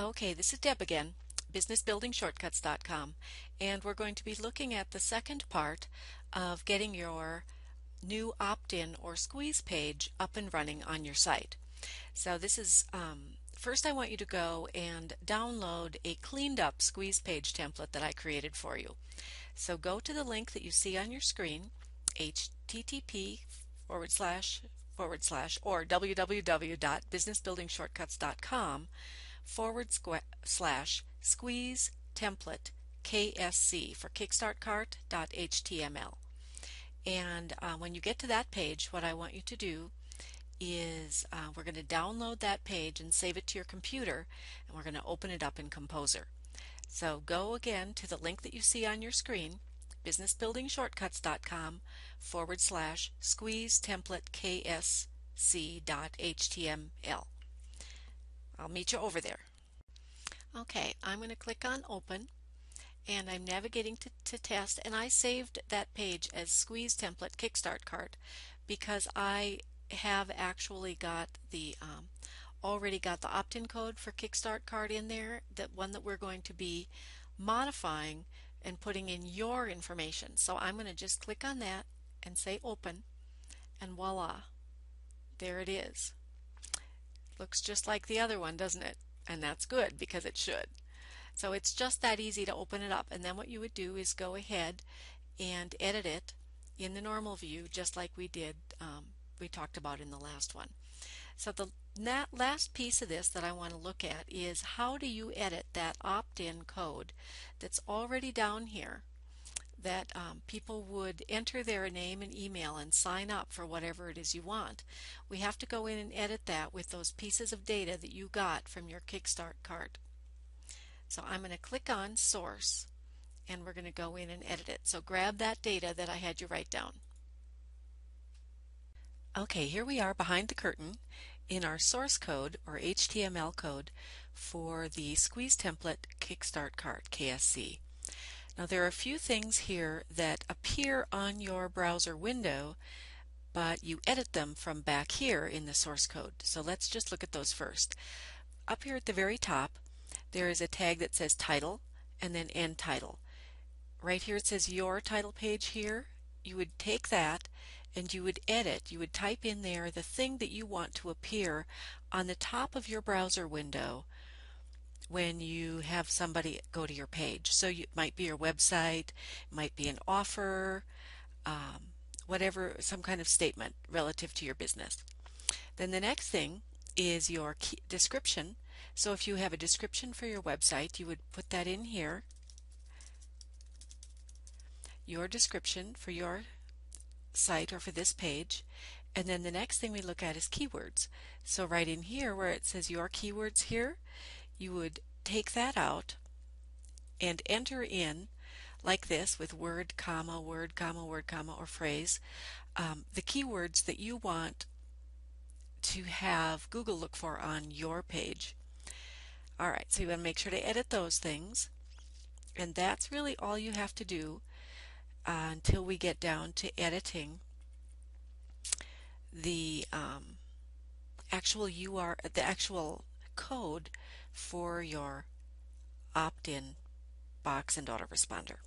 Okay, this is Deb again, businessbuildingshortcuts.com, and we're going to be looking at the second part of getting your new opt-in or squeeze page up and running on your site. So this is, first I want you to go and download a cleaned up squeeze page template that I created for you. So go to the link that you see on your screen, http / or www.businessbuildingshortcuts.com / squeeze template KSC for KickStartCart.html. And when you get to that page, what I want you to do is we're going to download that page and save it to your computer, and we're going to open it up in Composer. So go again to the link that you see on your screen, businessbuildingshortcuts.com / squeeze template KSC.html. I'll meet you over there. Okay, I'm going to click on Open, and I'm navigating to Test, and I saved that page as Squeeze Template KickStartCart because I have actually got the already got the opt-in code for KickStartCart in there, that one that we're going to be modifying and putting in your information. So I'm going to just click on that and say Open, and voila, there it is. Looks just like the other one, doesn't it? And that's good, because it should. So it's just that easy to open it up, and then what you would do is go ahead and edit it in the normal view, just like we did, we talked about in the last one. So the last piece of this that I want to look at is how do you edit that opt-in code that's already down here, that people would enter their name and email and sign up for whatever it is you want. We have to go in and edit that with those pieces of data that you got from your KickStartCart. So I'm going to click on Source, and we're going to go in and edit it. So grab that data that I had you write down. Okay, here we are behind the curtain in our source code or HTML code for the Squeeze Template KickStartCart KSC. Now there are a few things here that appear on your browser window, but you edit them from back here in the source code. So let's just look at those first. Up here at the very top, there is a tag that says title and then end title. Right here it says your title page here. You would take that and you would edit, you would type in there the thing that you want to appear on the top of your browser window when you have somebody go to your page. So it might be your website, it might be an offer, whatever, some kind of statement relative to your business. Then the next thing is your description. So if you have a description for your website, you would put that in here, your description for your site or for this page. And then the next thing we look at is keywords. So right in here where it says your keywords here, you would take that out and enter in like this with word, comma, word, comma, word, comma, or phrase, the keywords that you want to have Google look for on your page. Alright, so you want to make sure to edit those things, and that's really all you have to do until we get down to editing the actual code for your opt-in box and autoresponder.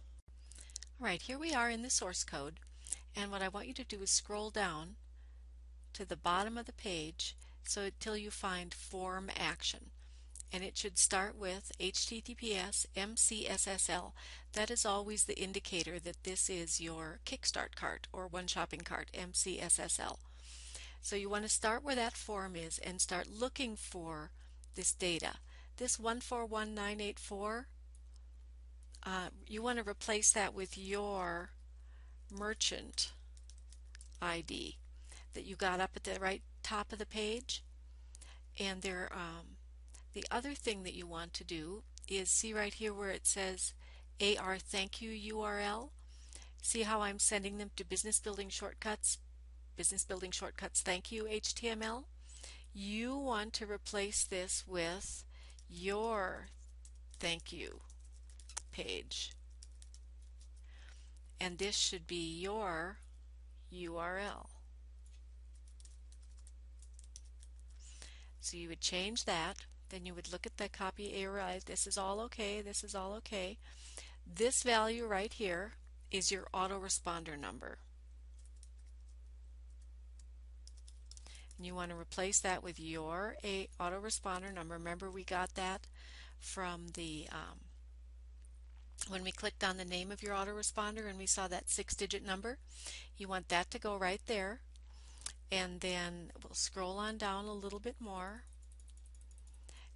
Alright, here we are in the source code, and what I want you to do is scroll down to the bottom of the page until you find Form Action. And it should start with HTTPS MCSSL. That is always the indicator that this is your KickStartCart or 1ShoppingCart MCSSL. So you want to start where that form is and start looking for this data. This 141984, you want to replace that with your merchant ID that you got up at the right top of the page. And there the other thing that you want to do is see right here where it says AR thank you URL. See how I'm sending them to Business Building Shortcuts thank you HTML? You want to replace this with your thank you page. And this should be your URL. So you would change that. Then you would look at the copy ARI. This is all okay. This is all okay. This value right here is your autoresponder number. And you want to replace that with your autoresponder number. Remember, we got that from the when we clicked on the name of your autoresponder and we saw that 6-digit number. You want that to go right there. And then we'll scroll on down a little bit more.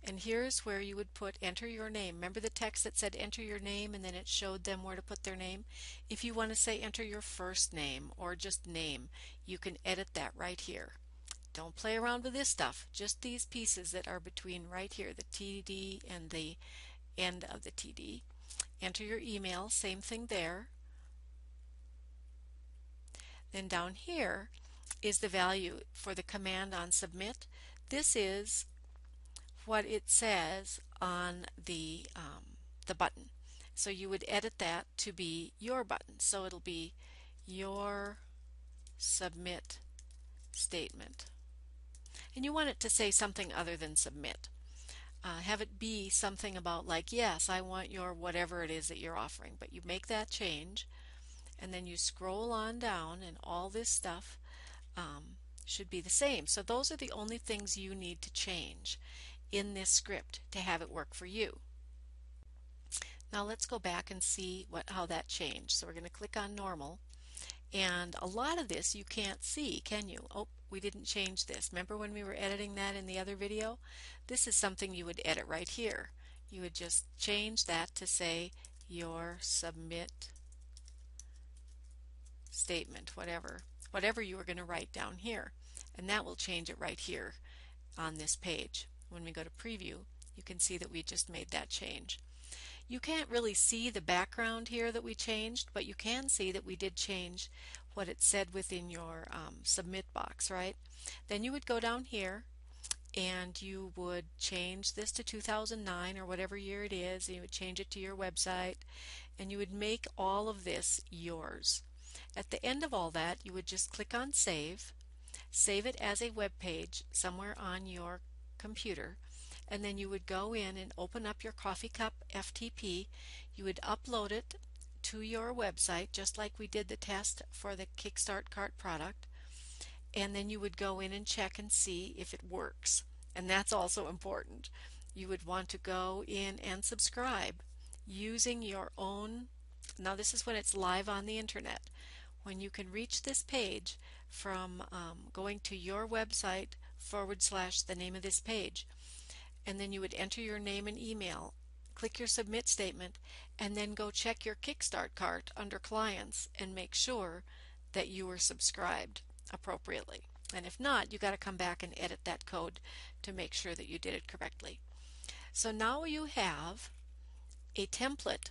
And here's where you would put enter your name. Remember the text that said enter your name and then it showed them where to put their name? If you want to say enter your first name or just name, you can edit that right here. Don't play around with this stuff, just these pieces that are between right here, the TD and the end of the TD. Enter your email, same thing there. Then down here is the value for the command on submit. This is what it says on the button. So you would edit that to be your button. So it'll be your submit statement. And you want it to say something other than submit. Have it be something about like, yes, I want your whatever it is that you're offering. But you make that change and then you scroll on down and all this stuff should be the same. So those are the only things you need to change in this script to have it work for you. Now let's go back and see how that changed. So we're going to click on normal, and a lot of this you can't see, can you? Oh, we didn't change this. Remember when we were editing that in the other video? This is something you would edit right here. You would just change that to say your submit statement, whatever you were going to write down here, and that will change it right here on this page. When we go to preview, you can see that we just made that change. You can't really see the background here that we changed, but you can see that we did change what it said within your submit box, right? Then you would go down here and you would change this to 2009 or whatever year it is, and you would change it to your website, and you would make all of this yours. At the end of all that, you would just click on save it as a web page somewhere on your computer, and then you would go in and open up your coffee cup FTP. You would upload it to your website just like we did the test for the KickStartCart product, and then you would go in and check and see if it works. And that's also important. You would want to go in and subscribe using your own. Now this is when it's live on the internet. When you can reach this page from going to your website / the name of this page, and then you would enter your name and email, click your submit statement, and then go check your KickStartCart under clients and make sure that you were subscribed appropriately. And if not, you got to come back and edit that code to make sure that you did it correctly. So now you have a template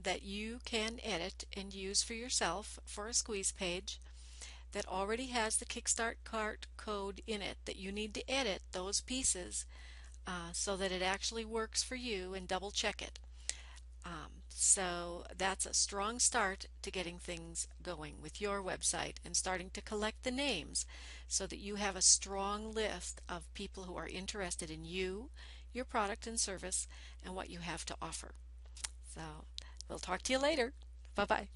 that you can edit and use for yourself for a squeeze page that already has the KickStartCart code in it that you need to edit those pieces so that it actually works for you, and double check it. So that's a strong start to getting things going with your website and starting to collect the names so that you have a strong list of people who are interested in you, your product and service, and what you have to offer. So we'll talk to you later. Bye-bye.